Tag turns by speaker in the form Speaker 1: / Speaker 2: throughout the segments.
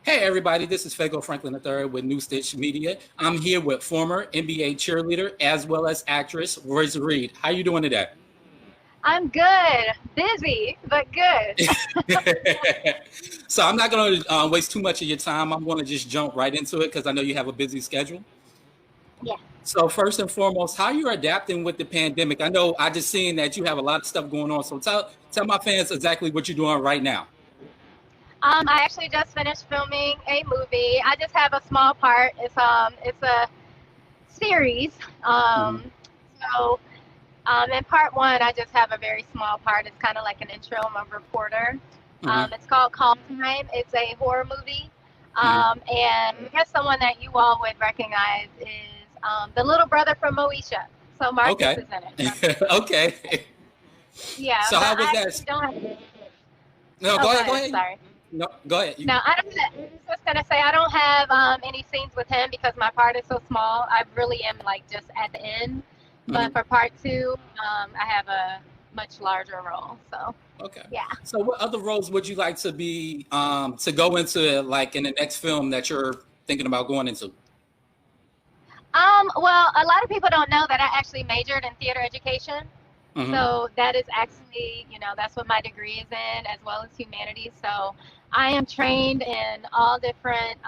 Speaker 1: Hey everybody, this is Fago Franklin III with New Stitch Media. I'm here with former NBA cheerleader as well as actress Royce Reed. How you doing today?
Speaker 2: I'm good. Busy, but good.
Speaker 1: So I'm not going to waste too much of your time. I'm going to just jump right into it because I know you have a busy schedule.
Speaker 2: Yeah.
Speaker 1: So first and foremost, how you're adapting with the pandemic? I know I just seen that you have a lot of stuff going on. So tell my fans exactly what you're doing right now.
Speaker 2: I actually just finished filming a movie. I just have a small part. It's a series.
Speaker 1: Hmm.
Speaker 2: So in part one, I just have a very small part. It's kind of like an intro. I'm a reporter.
Speaker 1: Hmm.
Speaker 2: It's called Calm Time. It's a horror movie.
Speaker 1: Hmm.
Speaker 2: And I guess someone that you all would recognize is the little brother from Moesha. So Marcus
Speaker 1: Okay.
Speaker 2: is in it. So,
Speaker 1: Okay.
Speaker 2: yeah,
Speaker 1: So
Speaker 2: but
Speaker 1: how was
Speaker 2: I
Speaker 1: that?
Speaker 2: actually don't have.
Speaker 1: No,
Speaker 2: Oh,
Speaker 1: go
Speaker 2: go
Speaker 1: ahead. Go
Speaker 2: ahead.
Speaker 1: ahead.
Speaker 2: Sorry.
Speaker 1: No, go ahead.
Speaker 2: No, I don't. I was just gonna say I don't have any scenes with him because my part is so small. I really am like just at the end. But
Speaker 1: Mhm.
Speaker 2: for part two, I have a much larger role. So
Speaker 1: Okay.
Speaker 2: yeah.
Speaker 1: So what other roles would you like to be to go into like in the next film that you're thinking about going into?
Speaker 2: Well, a lot of people don't know that I actually majored in theater education.
Speaker 1: Hmm.
Speaker 2: So that is actually, that's what my degree is in, as well as humanities. So I am trained in all different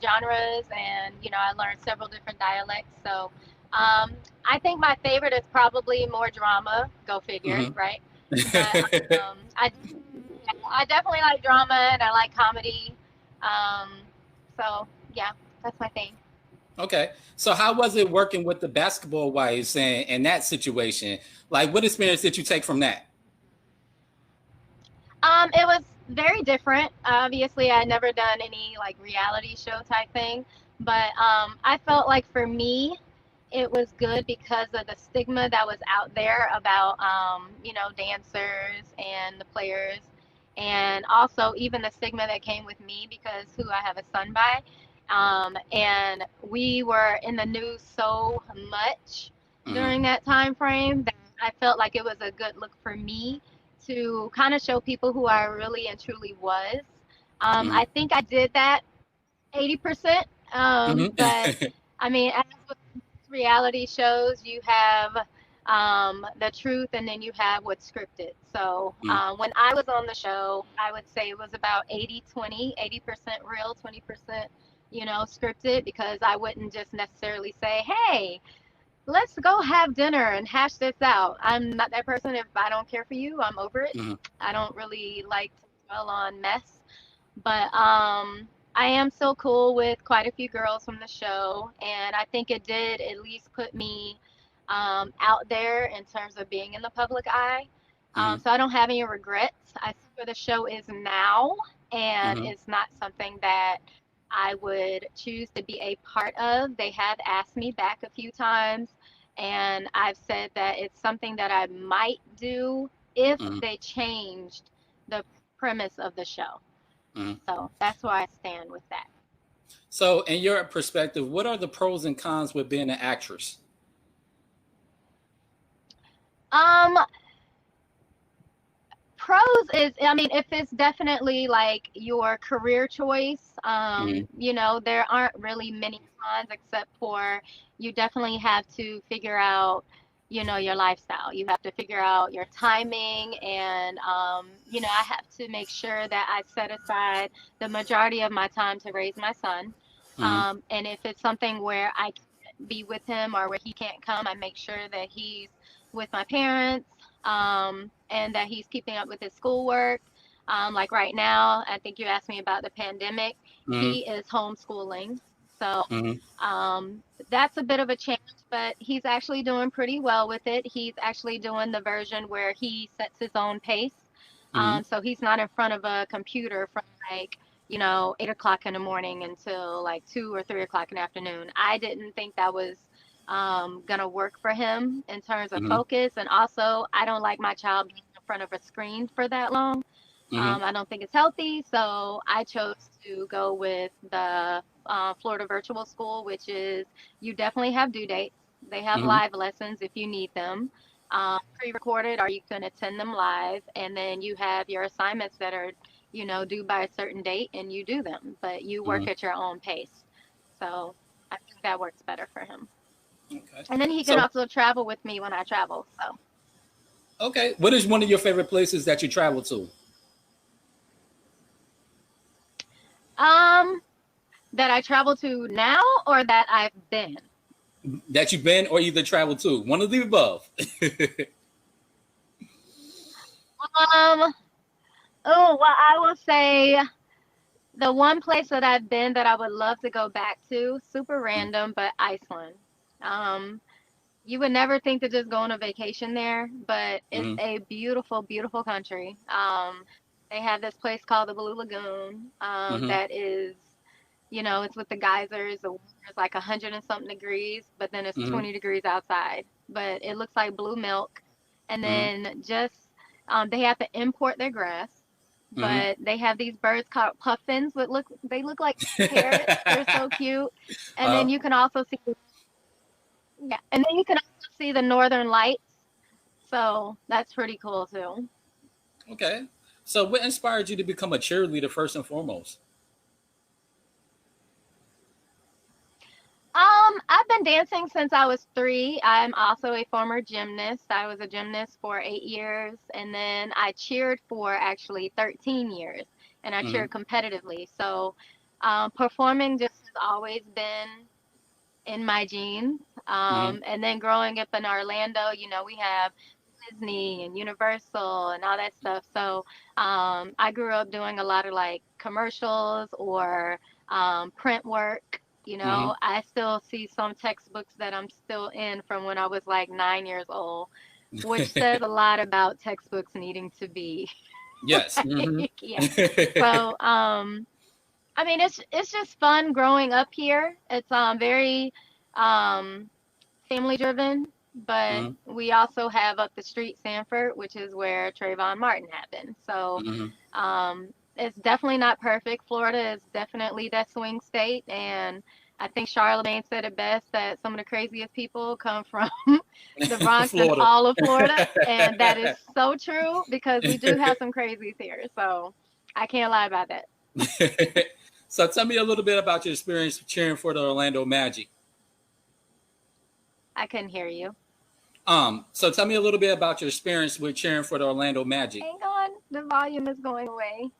Speaker 2: genres, and I learned several different dialects. So I think my favorite is probably more drama. Go figure,
Speaker 1: Hmm.
Speaker 2: right? But I definitely like drama and I like comedy. Um, so yeah, that's my thing.
Speaker 1: Okay. So how was it working with the basketball wives and that situation? Like what experience did you take from that?
Speaker 2: It was very different. Obviously, I had never done any like reality show type thing, but I felt like for me, it was good because of the stigma that was out there about dancers and the players, and also even the stigma that came with me because who I have a son by, and we were in the news so much
Speaker 1: Hmm.
Speaker 2: during that time frame that I felt like it was a good look for me to kind of show people who I really and truly was.
Speaker 1: Hmm.
Speaker 2: I think I did that 80%.
Speaker 1: Hmm.
Speaker 2: But I mean, as with reality shows, you have the truth and then you have what's scripted. So when I was on the show, I would say it was about 80-20, 80% real, 20%, scripted because I wouldn't just necessarily say, hey, let's go have dinner and hash this out. I'm not that person. If I don't care for you, I'm over it.
Speaker 1: Hmm.
Speaker 2: I don't really like to dwell on mess. But I am so cool with quite a few girls from the show, and I think it did at least put me out there in terms of being in the public eye.
Speaker 1: Hmm.
Speaker 2: So I don't have any regrets. I see where the show is now, and
Speaker 1: Hmm.
Speaker 2: it's not something that I would choose to be a part of. They have asked me back a few times, and I've said that it's something that I might do if
Speaker 1: Hmm.
Speaker 2: they changed the premise of the show.
Speaker 1: Hmm.
Speaker 2: So that's where I stand with that.
Speaker 1: So in your perspective, what are the pros and cons with being an actress?
Speaker 2: Um, Pros is, I mean, if it's definitely like your career choice,
Speaker 1: Hmm.
Speaker 2: there aren't really many cons except for you definitely have to figure out, your lifestyle. You have to figure out your timing, and I have to make sure that I set aside the majority of my time to raise my son.
Speaker 1: Hmm.
Speaker 2: And if it's something where I can't be with him or where he can't come, I make sure that he's with my parents, and that he's keeping up with his schoolwork. Like right now, I think you asked me about the pandemic.
Speaker 1: Hmm.
Speaker 2: He is homeschooling. So
Speaker 1: Hmm.
Speaker 2: that's a bit of a change, but he's actually doing pretty well with it. He's actually doing the version where he sets his own pace.
Speaker 1: Hmm.
Speaker 2: So he's not in front of a computer from like, 8 o'clock in the morning until like 2 or 3 o'clock in the afternoon. I didn't think that was gonna work for him in terms of
Speaker 1: Hmm.
Speaker 2: focus. And also, I don't like my child being in front of a screen for that long.
Speaker 1: Hmm.
Speaker 2: I don't think it's healthy, so I chose to go with the Florida Virtual School, which is you definitely have due dates. They have
Speaker 1: Hmm.
Speaker 2: live lessons if you need them, pre-recorded, or you can attend them live, and then you have your assignments that are due by a certain date, and you do them, but you work
Speaker 1: Hmm.
Speaker 2: at your own pace. So I think that works better for him.
Speaker 1: Okay.
Speaker 2: And then he can
Speaker 1: So,
Speaker 2: also travel with me when I travel. So,
Speaker 1: okay. What is one of your favorite places that you travel to?
Speaker 2: um, that I travel to now or that I've been?
Speaker 1: That you've been or either traveled to? One of the above.
Speaker 2: Um, oh, well, I will say the one place that I've been that I would love to go back to, super random, but Iceland. Um, you would never think to just go on a vacation there, but it's
Speaker 1: Hmm.
Speaker 2: a beautiful, beautiful country. They have this place called the Blue Lagoon,
Speaker 1: Hmm.
Speaker 2: that is, it's with the geysers. The water is like 100 and something degrees, but then it's
Speaker 1: Hmm.
Speaker 2: 20 degrees outside. But it looks like blue milk. And
Speaker 1: Hmm.
Speaker 2: then they have to import their grass,
Speaker 1: Hmm.
Speaker 2: but they have these birds called puffins. They look like parrots. They're so cute. And then
Speaker 1: uh,
Speaker 2: you can also see, yeah, and then you can also see the northern lights. So that's pretty cool too.
Speaker 1: okay. So, what inspired you to become a cheerleader first and foremost?
Speaker 2: I've been dancing since I was 3. I'm also a former gymnast. I was a gymnast for 8 years, and then I cheered for actually 13 years, and I
Speaker 1: Hmm.
Speaker 2: cheered competitively. So, performing just has always been in my genes.
Speaker 1: Hmm.
Speaker 2: And then growing up in Orlando, we have Disney and Universal and all that stuff. So, I grew up doing a lot of like commercials or print work.
Speaker 1: Hmm.
Speaker 2: I still see some textbooks that I'm still in from when I was like 9 years old, which says a lot about textbooks needing to be
Speaker 1: Yes. Hmm.
Speaker 2: like, yeah. So, I mean, it's just fun growing up here. It's very um, family driven, but
Speaker 1: Hmm.
Speaker 2: we also have up the street Sanford, which is where Trayvon Martin happened. So
Speaker 1: Hmm.
Speaker 2: it's definitely not perfect. Florida is definitely that swing state, and I think Charlemagne said it best that some of the craziest people come from the Bronx and
Speaker 1: Florida.
Speaker 2: all of Florida, and that is so true because we do have some crazies here. So I can't lie about that.
Speaker 1: So, tell me a little bit about your experience cheering for the Orlando Magic.
Speaker 2: I couldn't hear you.
Speaker 1: So tell me a little bit about your experience with cheering for the Orlando Magic.
Speaker 2: Hang on, the volume is going away.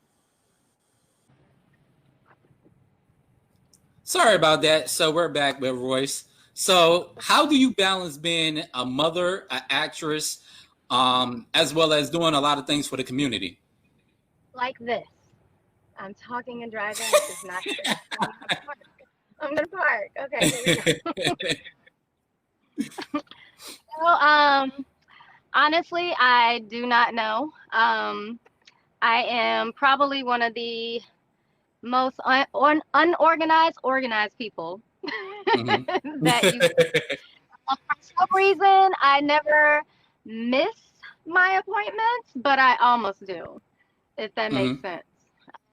Speaker 1: Sorry about that. So we're back with Royce. So how do you balance being a mother, an actress, as well as doing a lot of things for the community?
Speaker 2: Like this. I'm talking and driving, which is not good. I'm gonna park. I'm gonna park. Okay, here we go. Well, honestly, I do not know. I am probably one of the most organized people
Speaker 1: Hmm.
Speaker 2: that you. For some reason, I never miss my appointments, but I almost do, if that makes
Speaker 1: Hmm.
Speaker 2: sense.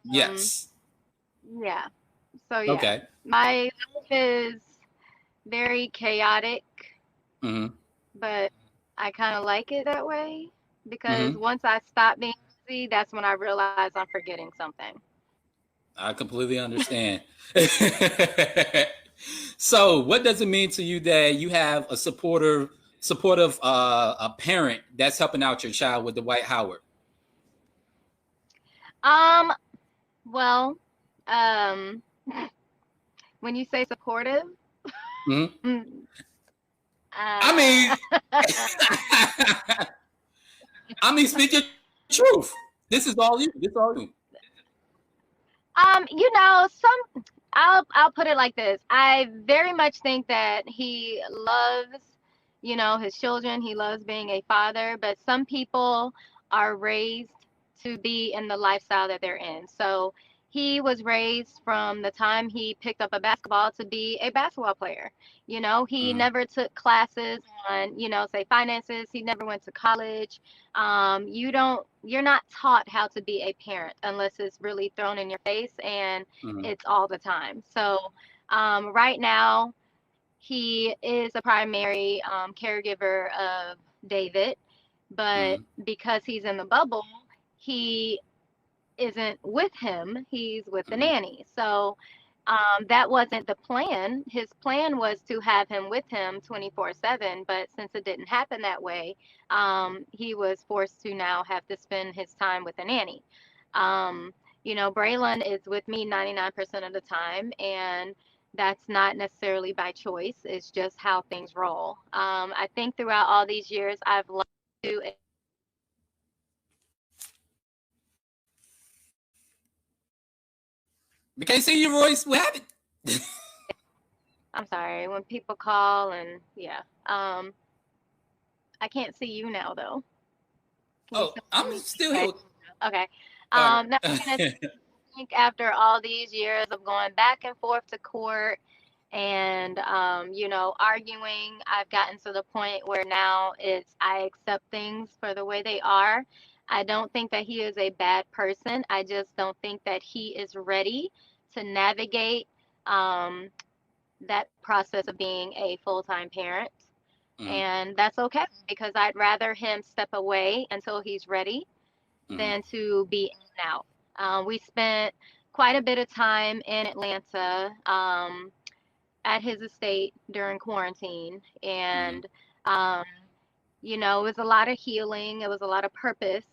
Speaker 2: Um,
Speaker 1: Yes.
Speaker 2: yeah. So yeah,
Speaker 1: Okay.
Speaker 2: my life is very chaotic,
Speaker 1: Hmm.
Speaker 2: but I kind of like it that way because
Speaker 1: Hmm.
Speaker 2: once I stop being busy, that's when I realize I'm forgetting something.
Speaker 1: I completely understand. So, what does it mean to you that you have a supportive a parent that's helping out your child with Dwight Howard?
Speaker 2: Um, well, um, when you say supportive,
Speaker 1: Hmm.
Speaker 2: mm,
Speaker 1: I mean,
Speaker 2: uh,
Speaker 1: I mean, speak your truth. This is all you. This is all you.
Speaker 2: I'll put it like this. I very much think that he loves, his children. He loves being a father, but some people are raised to be in the lifestyle that they're in. So he was raised from the time he picked up a basketball to be a basketball player. He
Speaker 1: Mm,
Speaker 2: never took classes on, say finances. He never went to college. You're not taught how to be a parent unless it's really thrown in your face and
Speaker 1: mm,
Speaker 2: it's all the time. So right now he is a primary caregiver of David, but
Speaker 1: mm,
Speaker 2: because he's in the bubble, he isn't with him, he's with the nanny. So that wasn't the plan. His plan was to have him with him 24/7, but since it didn't happen that way, he was forced to now have to spend his time with a nanny. Um, Braylon is with me 99% of the time, and that's not necessarily by choice. It's just how things roll. I think throughout all these years, I've learned to.
Speaker 1: We can't see you, Royce. What happened?
Speaker 2: I'm sorry, when people call and yeah. I can't see you now though. Can you
Speaker 1: Oh,
Speaker 2: still see
Speaker 1: I'm
Speaker 2: me?
Speaker 1: still
Speaker 2: Okay.
Speaker 1: here.
Speaker 2: Okay.
Speaker 1: All
Speaker 2: Now I'm gonna
Speaker 1: right.
Speaker 2: think after all these years of going back and forth to court and arguing, I've gotten to the point where now I accept things for the way they are. I don't think that he is a bad person. I just don't think that he is ready to navigate um, that process of being a full-time parent.
Speaker 1: Mm,
Speaker 2: And that's okay because I'd rather him step away until he's ready
Speaker 1: mm,
Speaker 2: than to be in and out. We spent quite a bit of time in Atlanta at his estate during quarantine.
Speaker 1: mm,
Speaker 2: And, it was a lot of healing, it was a lot of purpose.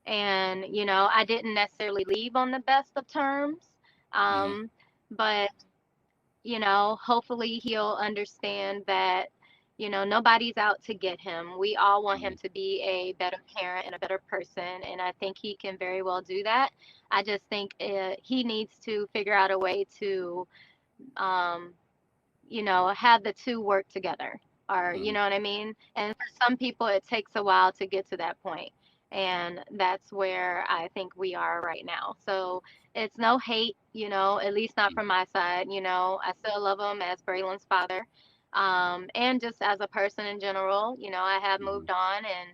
Speaker 2: And, I didn't necessarily leave on the best of terms.
Speaker 1: mm,
Speaker 2: Um, but hopefully he'll understand that, nobody's out to get him. We all want him
Speaker 1: mm,
Speaker 2: to be a better parent and a better person. And I think he can very well do that. I just think he needs to figure out a way to, um, have the two work together. Or, you
Speaker 1: mm,
Speaker 2: know what I mean? And for some people, it takes a while to get to that point. And that's where I think we are right now. So it's no hate, at least not from my side. I still love him as Braylon's father. And just as a person in general, I have
Speaker 1: mm.
Speaker 2: moved on and,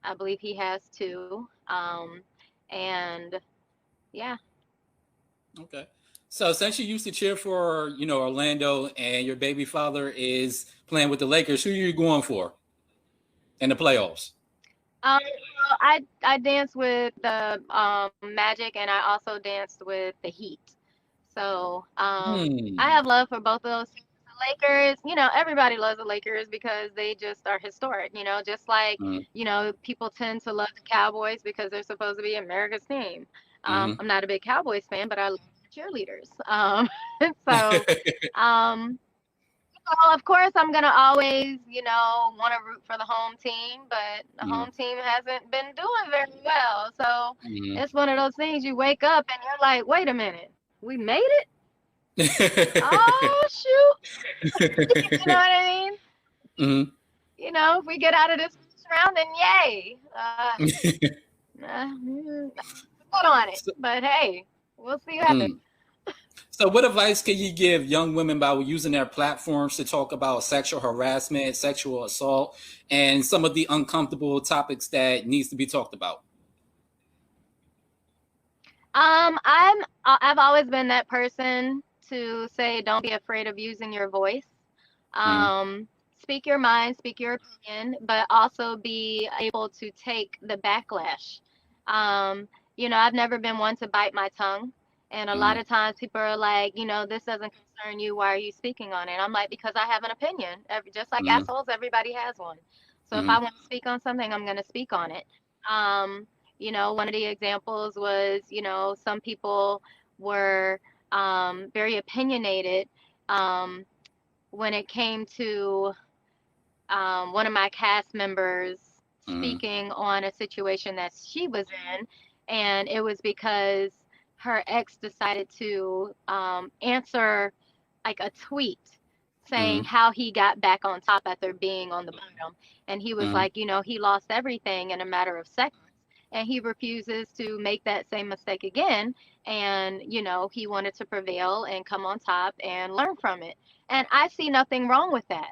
Speaker 2: I believe he has too. And yeah.
Speaker 1: Okay. So since you used to cheer for, Orlando and your baby father is playing with the Lakers, who are you going for in the playoffs?
Speaker 2: Well, I danced with the Magic, and I also danced with the Heat. So I
Speaker 1: Hmm.
Speaker 2: have love for both of those teams. The Lakers, everybody loves the Lakers because they just are historic. Just like
Speaker 1: Mm,
Speaker 2: people tend to love the Cowboys because they're supposed to be America's team.
Speaker 1: mm,
Speaker 2: I'm not a big Cowboys fan, but I love the cheerleaders. So um, well, of course, I'm gonna always, want to root for the home team, but the
Speaker 1: mm,
Speaker 2: home team hasn't been doing very well. So
Speaker 1: mm.
Speaker 2: it's one of those things you wake up and you're like, wait a minute, we made it? Oh shoot! You know what I mean?
Speaker 1: Mhm.
Speaker 2: If we get out of this round, then yay! Put on it,
Speaker 1: So,
Speaker 2: but hey, we'll see what happens.
Speaker 1: mm. So what advice can you give young women about using their platforms to talk about sexual harassment, sexual assault, and some of the uncomfortable topics that needs to be talked about?
Speaker 2: I've always been that person to say don't be afraid of using your voice.
Speaker 1: Mm,
Speaker 2: Um, Speak your mind, speak your opinion, but also be able to take the backlash. Um, I've never been one to bite my tongue. And a lot
Speaker 1: mm,
Speaker 2: of times people are like, this doesn't concern you. Why are you speaking on it? I'm like, because I have an opinion. Just like
Speaker 1: mm,
Speaker 2: assholes, everybody has one. So if I
Speaker 1: mm,
Speaker 2: want to speak on something, I'm going to speak on it. Um, One of the examples was, some people were very opinionated um, when it came to one of my cast members
Speaker 1: mm,
Speaker 2: speaking on a situation that she was in, and it was because her ex decided to answer like a tweet saying
Speaker 1: mm,
Speaker 2: how he got back on top after being on the bottom. And he was
Speaker 1: mm,
Speaker 2: like, he lost everything in a matter of seconds. And he refuses to make that same mistake again. And, he wanted to prevail and come on top and learn from it. And I see nothing wrong with that.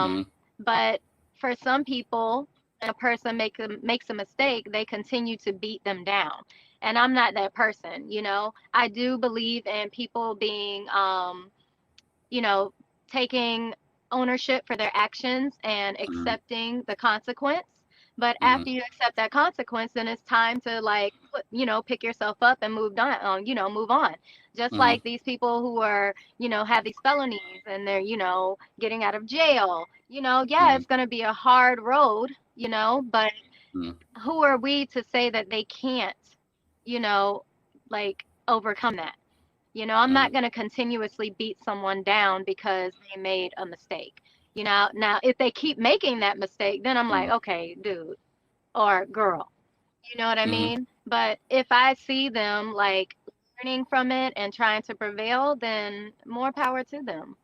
Speaker 1: mm,
Speaker 2: But for some people, when a person makes a mistake, they continue to beat them down. And I'm not that person, I do believe in people being, you know, taking ownership for their actions and
Speaker 1: mm,
Speaker 2: accepting the consequence. But
Speaker 1: Mm-hmm.
Speaker 2: after you accept that consequence, then it's time to like, pick yourself up and move on. Just
Speaker 1: Mm-hmm.
Speaker 2: like these people who are, have these felonies and they're, getting out of jail. Yeah,
Speaker 1: Mm-hmm.
Speaker 2: it's going to be a hard road, but
Speaker 1: Mm-hmm.
Speaker 2: who are we to say that they can't, you know, like overcome that? I'm
Speaker 1: Mm-hmm.
Speaker 2: not going to continuously beat someone down because they made a mistake. Now if they keep making that mistake, then I'm like, okay, dude or girl, you know what I
Speaker 1: Mm-hmm.
Speaker 2: mean? But if I see them like learning from it and trying to prevail, then more power to them.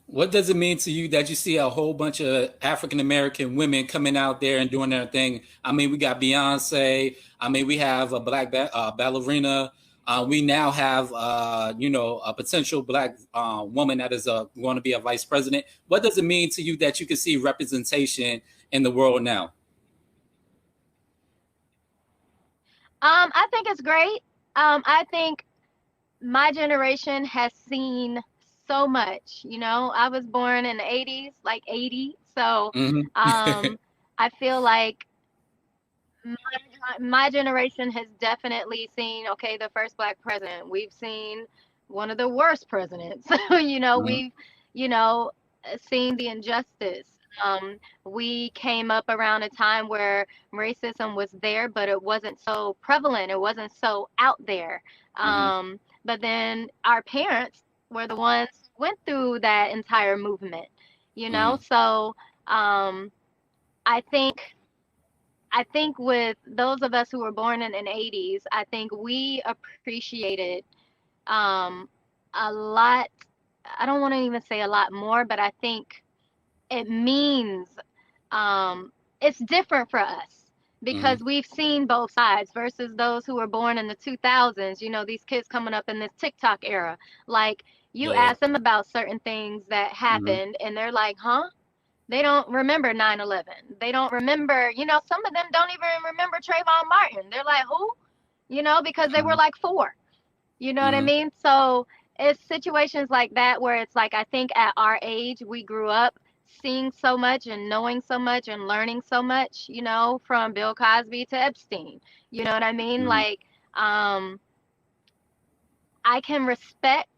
Speaker 1: What does it mean to you that you see a whole bunch of African American women coming out there and doing their thing? I mean, we got Beyonce. I mean, we have a black ballerina. We now have, a potential black woman that is going to be a vice president. What does it mean to you that you can see representation in the world now?
Speaker 2: I think it's great. I think my generation has seen so much. I was born in the 80s, like 80. So
Speaker 1: Mm-hmm.
Speaker 2: I feel like my generation has definitely seen, okay, the first black president. We've seen one of the worst presidents.
Speaker 1: Mm-hmm.
Speaker 2: We've, you know, seen the injustice. We came up around a time where racism was there, but it wasn't so prevalent. It wasn't so out there.
Speaker 1: Mm-hmm.
Speaker 2: But then our parents were the ones who went through that entire movement,
Speaker 1: Mm-hmm.
Speaker 2: So I think with those of us who were born in the 80s, I think we appreciated um, a lot. I don't want to even say a lot more, but I think it means um, it's different for us
Speaker 1: Mm-hmm.
Speaker 2: because we've seen both sides versus those who were born in the 2000s. These kids coming up in this TikTok era. Like, you
Speaker 1: Yeah.
Speaker 2: ask them about certain things that
Speaker 1: Mm-hmm.
Speaker 2: happened, and they're like, huh? They don't remember 9/11. They don't remember, some of them don't even remember Trayvon Martin. They're like, who? Because they were like 4. You know what I
Speaker 1: Mm-hmm.
Speaker 2: mean? So it's situations like that where it's like, I think at our age, we grew up seeing so much and knowing so much and learning so much, from Bill Cosby to Epstein. You know what I mean?
Speaker 1: Mm-hmm.
Speaker 2: Like, I can respect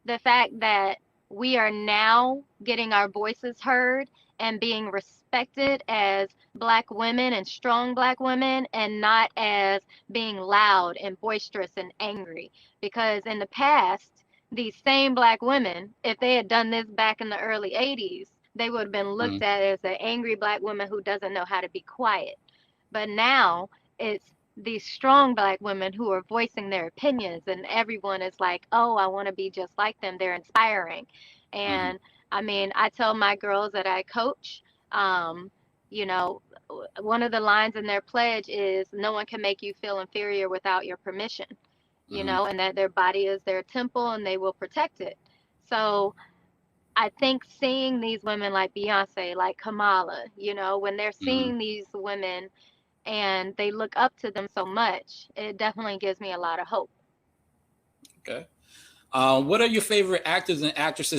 Speaker 2: the fact that we are now getting our voices heard and being respected as black women and strong black women and not as being loud and boisterous and angry. Because in the past, these same black women, if they had done this back in the early 80s, they would have been looked at as an angry black woman who doesn't know how to be quiet. But now it's these strong black women who are voicing their opinions, and everyone is like, oh, I want to be just like them. They're inspiring.
Speaker 1: Mm-hmm.
Speaker 2: And I mean, I tell my girls that I coach, um, you know, one of the lines in their pledge is no one can make you feel inferior without your permission,
Speaker 1: Mm-hmm.
Speaker 2: and that their body is their temple and they will protect it. So I think seeing these women like Beyonce, like Kamala, when they're
Speaker 1: Mm-hmm.
Speaker 2: seeing these women and they look up to them so much, it definitely gives me a lot of hope.
Speaker 1: Okay. What are your favorite actors and actresses